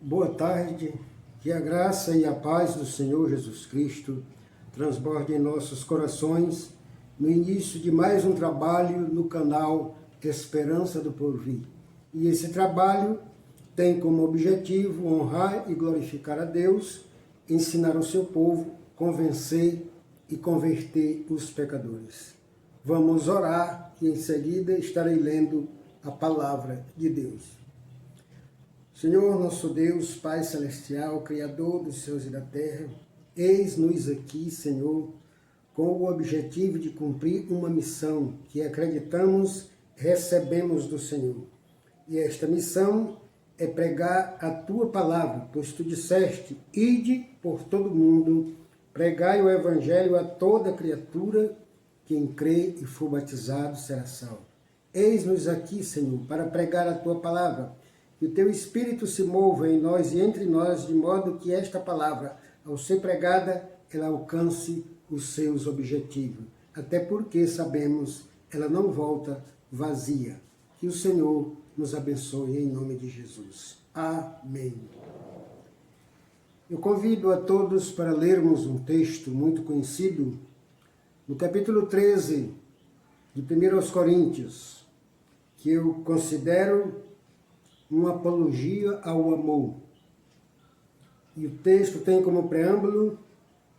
Boa tarde, que a graça e a paz do Senhor Jesus Cristo transborde em nossos corações no início de mais um trabalho no canal Esperança do Porvir. E esse trabalho tem como objetivo honrar e glorificar a Deus, ensinar o seu povo, convencer e converter os pecadores. Vamos orar e em seguida estarei lendo a palavra de Deus. Senhor, nosso Deus, Pai Celestial, Criador dos céus e da terra, eis-nos aqui, Senhor, com o objetivo de cumprir uma missão que acreditamos recebemos do Senhor. E esta missão é pregar a Tua palavra, pois Tu disseste, ide por todo mundo, pregai o Evangelho a toda criatura, quem crê e for batizado será salvo. Eis-nos aqui, Senhor, para pregar a Tua palavra, que o Teu Espírito se mova em nós e entre nós, de modo que esta palavra, ao ser pregada, ela alcance os seus objetivos. Até porque sabemos, ela não volta vazia. Que o Senhor nos abençoe em nome de Jesus. Amém. Eu convido a todos para lermos um texto muito conhecido, no capítulo 13 de 1 aos Coríntios, que eu considero uma apologia ao amor. E o texto tem como preâmbulo,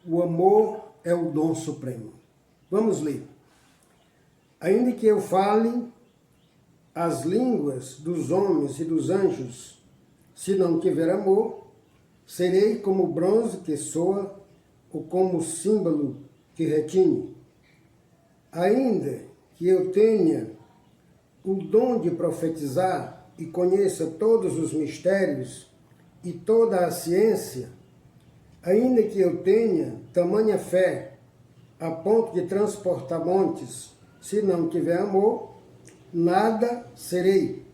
o amor é o dom supremo. Vamos ler. Ainda que eu fale as línguas dos homens e dos anjos, se não tiver amor, serei como o bronze que soa, ou como o símbolo que retine. Ainda que eu tenha o dom de profetizar, e conheça todos os mistérios e toda a ciência, ainda que eu tenha tamanha fé a ponto de transportar montes, se não tiver amor, nada serei.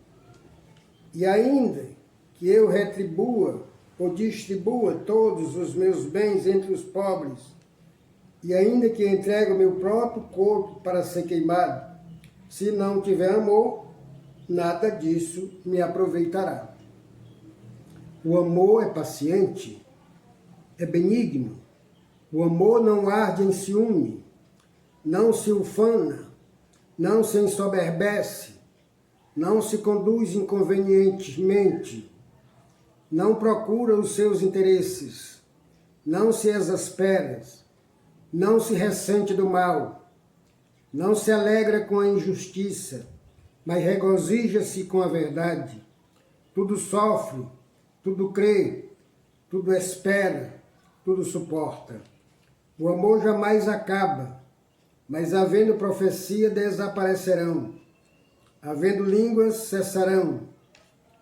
E ainda que eu retribua ou distribua todos os meus bens entre os pobres, e ainda que entregue o meu próprio corpo para ser queimado, se não tiver amor, nada disso me aproveitará. O amor é paciente, é benigno. O amor não arde em ciúme, não se ufana, não se ensoberbece, não se conduz inconvenientemente, não procura os seus interesses, não se exaspera, não se ressente do mal, não se alegra com a injustiça, mas regozija-se com a verdade. Tudo sofre, tudo crê, tudo espera, tudo suporta. O amor jamais acaba, mas havendo profecia desaparecerão, havendo línguas cessarão,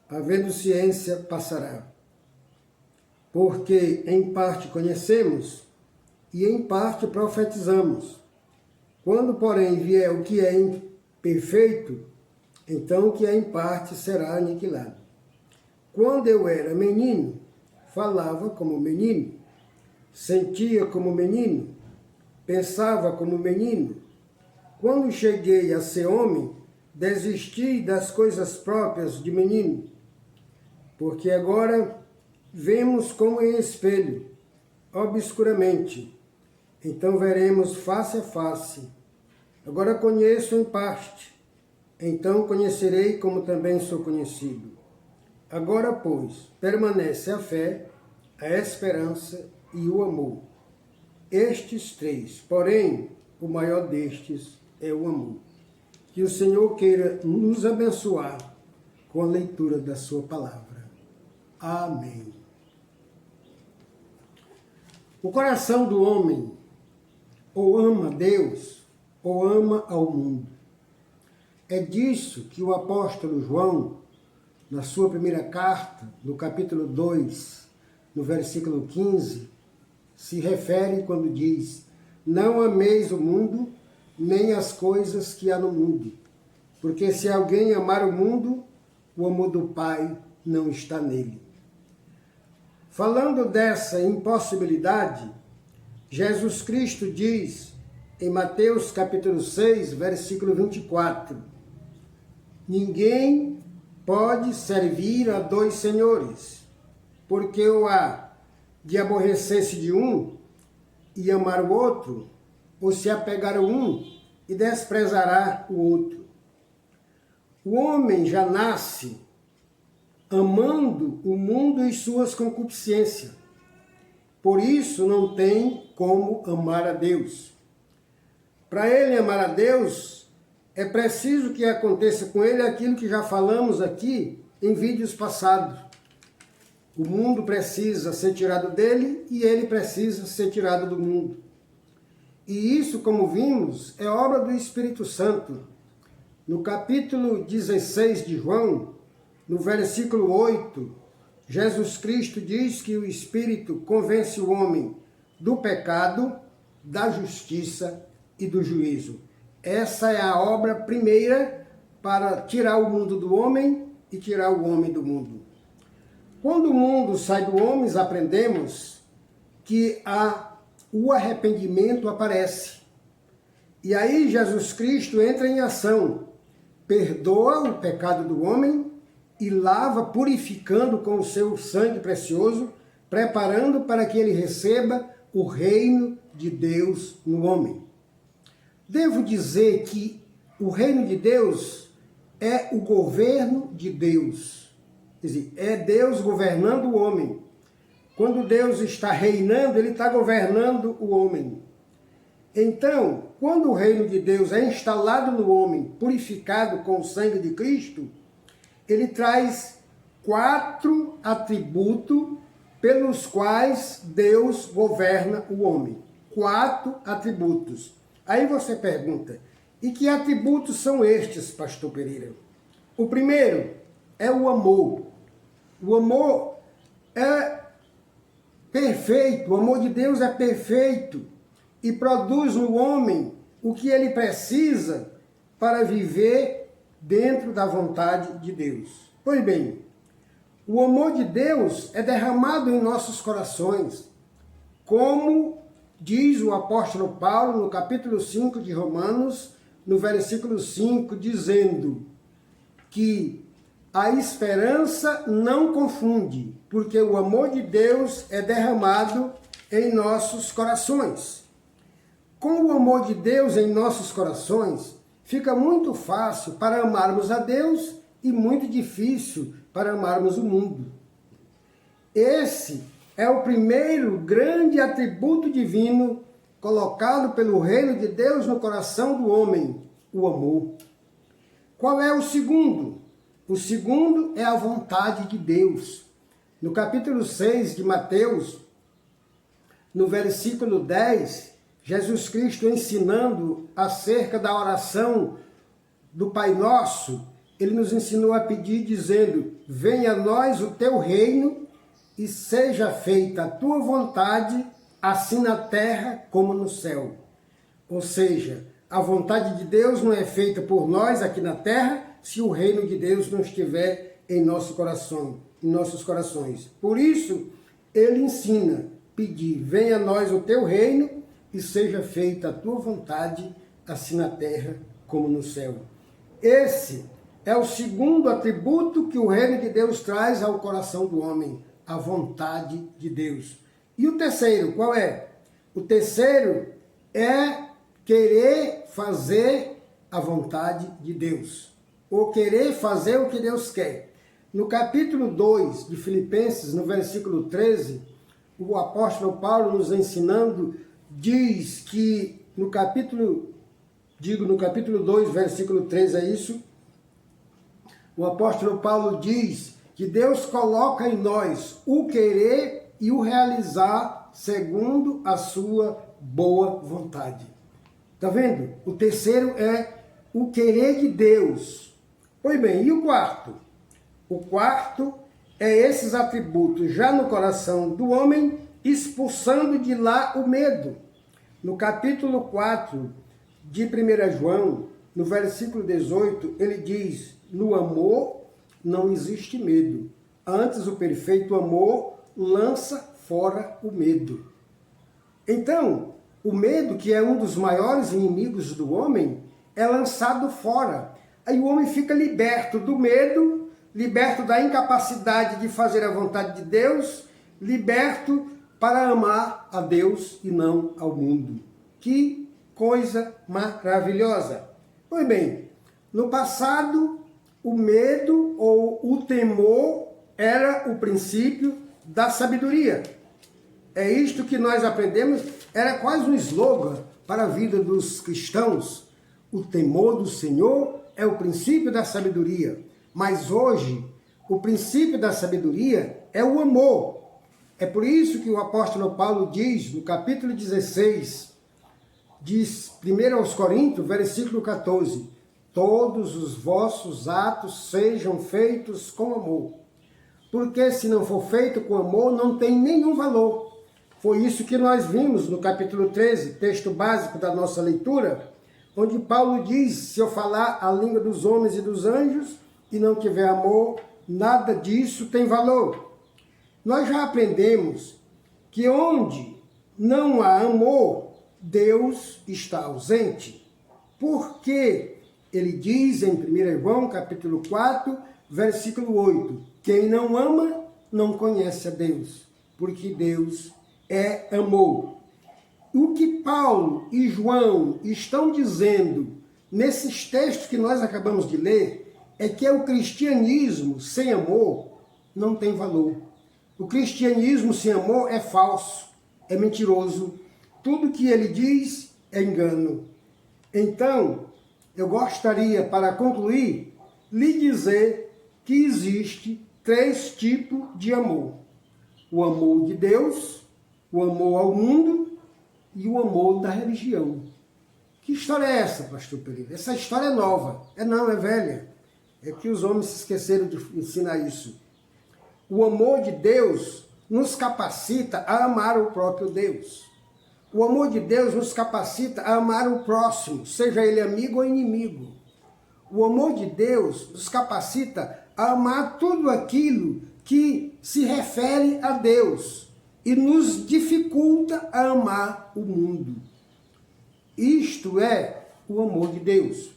havendo ciência passará. Porque em parte conhecemos e em parte profetizamos. Quando, porém, vier o que é imperfeito, então o que é em parte será aniquilado. Quando eu era menino, falava como menino, sentia como menino, pensava como menino. Quando cheguei a ser homem, desisti das coisas próprias de menino, porque agora vemos como em espelho, obscuramente, então veremos face a face. Agora conheço em parte, então conhecerei como também sou conhecido. Agora, pois, permanece a fé, a esperança e o amor. Estes três, porém, o maior destes é o amor. Que o Senhor queira nos abençoar com a leitura da sua palavra. Amém. O coração do homem ou ama Deus ou ama ao mundo. É disso que o apóstolo João, na sua primeira carta, no capítulo 2, no versículo 15, se refere quando diz: não ameis o mundo, nem as coisas que há no mundo, porque se alguém amar o mundo, o amor do Pai não está nele. Falando dessa impossibilidade, Jesus Cristo diz em Mateus capítulo 6, versículo 24, ninguém pode servir a dois senhores, porque ou há de aborrecer-se de um e amar o outro, ou se apegar a um e desprezará o outro. O homem já nasce amando o mundo e suas concupiscências. Por isso não tem como amar a Deus. Para ele amar a Deus, é preciso que aconteça com ele aquilo que já falamos aqui em vídeos passados. O mundo precisa ser tirado dele e ele precisa ser tirado do mundo. E isso, como vimos, é obra do Espírito Santo. No capítulo 16 de João, no versículo 8, Jesus Cristo diz que o Espírito convence o homem do pecado, da justiça e do juízo. Essa é a obra primeira para tirar o mundo do homem e tirar o homem do mundo. Quando o mundo sai do homem, aprendemos que o arrependimento aparece. E aí Jesus Cristo entra em ação, perdoa o pecado do homem e lava, purificando com o seu sangue precioso, preparando para que ele receba o reino de Deus no homem. Devo dizer que o reino de Deus é o governo de Deus. Quer dizer, é Deus governando o homem. Quando Deus está reinando, ele está governando o homem. Então, quando o reino de Deus é instalado no homem, purificado com o sangue de Cristo, ele traz 4 atributos pelos quais Deus governa o homem. 4 atributos. Aí você pergunta, e que atributos são estes, pastor Pereira? O primeiro é o amor. O amor é perfeito, o amor de Deus é perfeito e produz no homem o que ele precisa para viver dentro da vontade de Deus. Pois bem, o amor de Deus é derramado em nossos corações, como diz o apóstolo Paulo no capítulo 5 de Romanos, no versículo 5, dizendo que a esperança não confunde, porque o amor de Deus é derramado em nossos corações. Com o amor de Deus em nossos corações, fica muito fácil para amarmos a Deus e muito difícil para amarmos o mundo. Esse é o primeiro grande atributo divino colocado pelo reino de Deus no coração do homem, o amor. Qual é o segundo? O segundo é a vontade de Deus. No capítulo 6 de Mateus, no versículo 10, Jesus Cristo ensinando acerca da oração do Pai Nosso, ele nos ensinou a pedir dizendo: venha a nós o teu reino e seja feita a tua vontade, assim na terra como no céu. Ou seja, a vontade de Deus não é feita por nós aqui na terra, se o reino de Deus não estiver em nosso coração, em nossos corações. Por isso, ele ensina, pedir, venha a nós o teu reino e seja feita a tua vontade, assim na terra como no céu. Esse é o segundo atributo que o reino de Deus traz ao coração do homem, a vontade de Deus. E o terceiro, qual é? O terceiro é querer fazer a vontade de Deus, ou querer fazer o que Deus quer. No capítulo 2 de Filipenses, no versículo 13, o apóstolo Paulo nos ensinando, diz que no capítulo 2, versículo 13, é isso? O apóstolo Paulo diz que Deus coloca em nós o querer e o realizar segundo a sua boa vontade. Está vendo? O terceiro é o querer de Deus. Pois bem, e o quarto? O quarto é esses atributos já no coração do homem, expulsando de lá o medo. No capítulo 4 de 1 João, no versículo 18, ele diz: no amor não existe medo. Antes, o perfeito amor lança fora o medo. Então, o medo, que é um dos maiores inimigos do homem, é lançado fora. Aí o homem fica liberto do medo, liberto da incapacidade de fazer a vontade de Deus, liberto para amar a Deus e não ao mundo. Que coisa maravilhosa! Pois bem, no passado, o medo ou o temor era o princípio da sabedoria. É isto que nós aprendemos, era quase um slogan para a vida dos cristãos. O temor do Senhor é o princípio da sabedoria. Mas hoje, o princípio da sabedoria é o amor. É por isso que o apóstolo Paulo diz, no capítulo 16, diz 1 aos Coríntios, versículo 14, todos os vossos atos sejam feitos com amor. Porque se não for feito com amor, não tem nenhum valor. Foi isso que nós vimos no capítulo 13, texto básico da nossa leitura, onde Paulo diz, se eu falar a língua dos homens e dos anjos e não tiver amor, nada disso tem valor. Nós já aprendemos que onde não há amor, Deus está ausente. Porque ele diz em 1 João, capítulo 4, versículo 8, quem não ama não conhece a Deus, porque Deus é amor. O que Paulo e João estão dizendo nesses textos que nós acabamos de ler é que o cristianismo sem amor não tem valor. O cristianismo sem amor é falso, é mentiroso. Tudo que ele diz é engano. Então, eu gostaria, para concluir, lhe dizer que existe 3 tipos de amor. O amor de Deus, o amor ao mundo e o amor da religião. Que história é essa, pastor Pereira? Essa história é nova. Não, é velha. É que os homens se esqueceram de ensinar isso. O amor de Deus nos capacita a amar o próprio Deus. O amor de Deus nos capacita a amar o próximo, seja ele amigo ou inimigo. O amor de Deus nos capacita a amar tudo aquilo que se refere a Deus e nos dificulta a amar o mundo. Isto é o amor de Deus.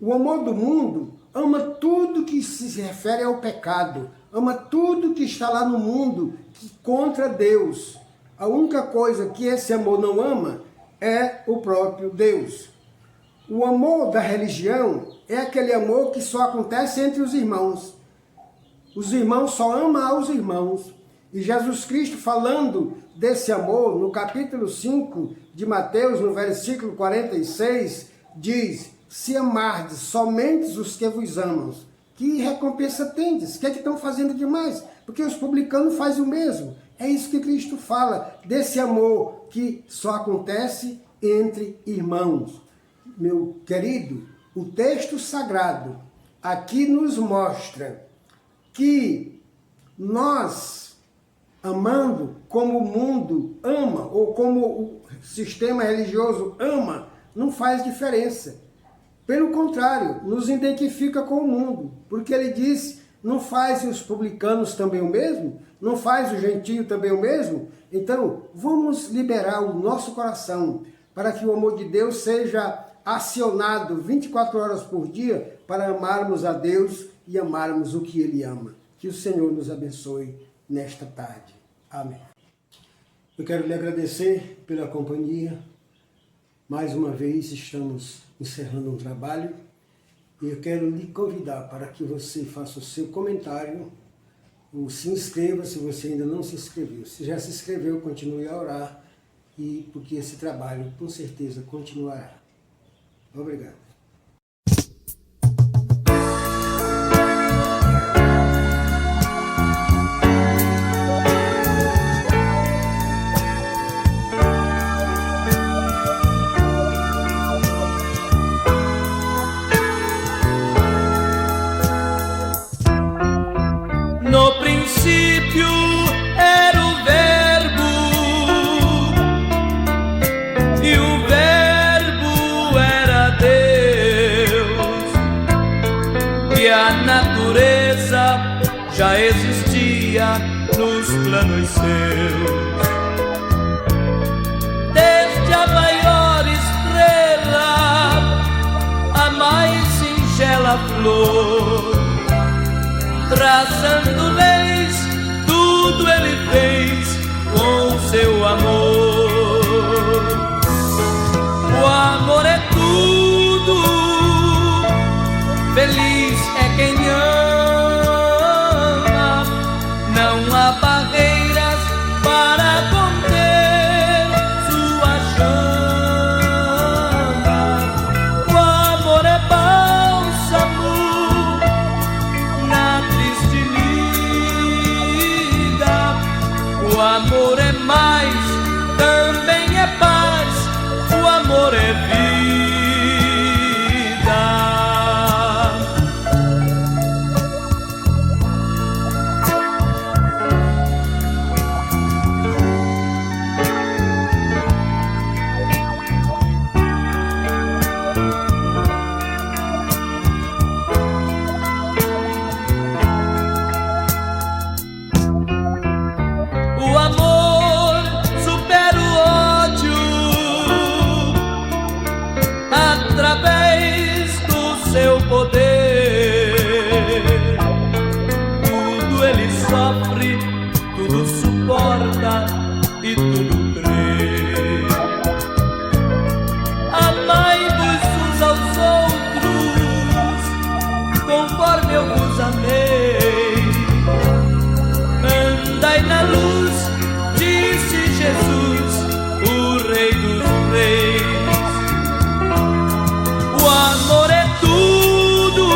O amor do mundo ama tudo que se refere ao pecado, ama tudo que está lá no mundo contra Deus. A única coisa que esse amor não ama é o próprio Deus. O amor da religião é aquele amor que só acontece entre os irmãos. Os irmãos só amam aos irmãos. E Jesus Cristo, falando desse amor, no capítulo 5 de Mateus, no versículo 46, diz, se amardes somente os que vos amam, que recompensa tendes? O que é que estão fazendo demais? Porque os publicanos fazem o mesmo. É isso que Cristo fala, desse amor que só acontece entre irmãos. Meu querido, o texto sagrado aqui nos mostra que nós, amando como o mundo ama, ou como o sistema religioso ama, não faz diferença. Pelo contrário, nos identifica com o mundo, porque ele diz, não faz os publicanos também o mesmo? Não faz o gentio também o mesmo? Então, vamos liberar o nosso coração para que o amor de Deus seja acionado 24 horas por dia para amarmos a Deus e amarmos o que Ele ama. Que o Senhor nos abençoe nesta tarde. Amém. Eu quero lhe agradecer pela companhia. Mais uma vez estamos encerrando um trabalho e eu quero lhe convidar para que você faça o seu comentário ou se inscreva se você ainda não se inscreveu. Se já se inscreveu, continue a orar e porque esse trabalho com certeza continuará. Obrigado. No princípio era o Verbo, e o Verbo era Deus, e a natureza já existia nos planos seus. Desde a maior estrela, a mais singela flor, traçando leis, tudo ele fez com seu amor. O amor é tudo, feliz é quem ama, não há barreiras para conter sua chama. O amor é bálsamo na triste lida, o amor é mais, também é paz, o amor é vida. O amor supera o ódio através do seu poder. Tudo ele sofre, tudo suporta e tudo crê. Amai-vos uns aos outros, conforme eu vos amei. Andai na luz, disse Jesus, o Rei dos Reis. O amor é tudo,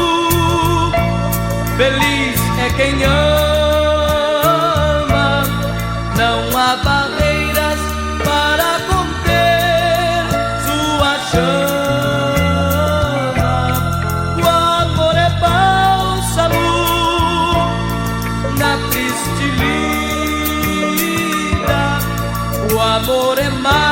feliz é quem ama, não há barreiras para conter sua chama. O amor é bálsamo na triste lida, o amor é mais,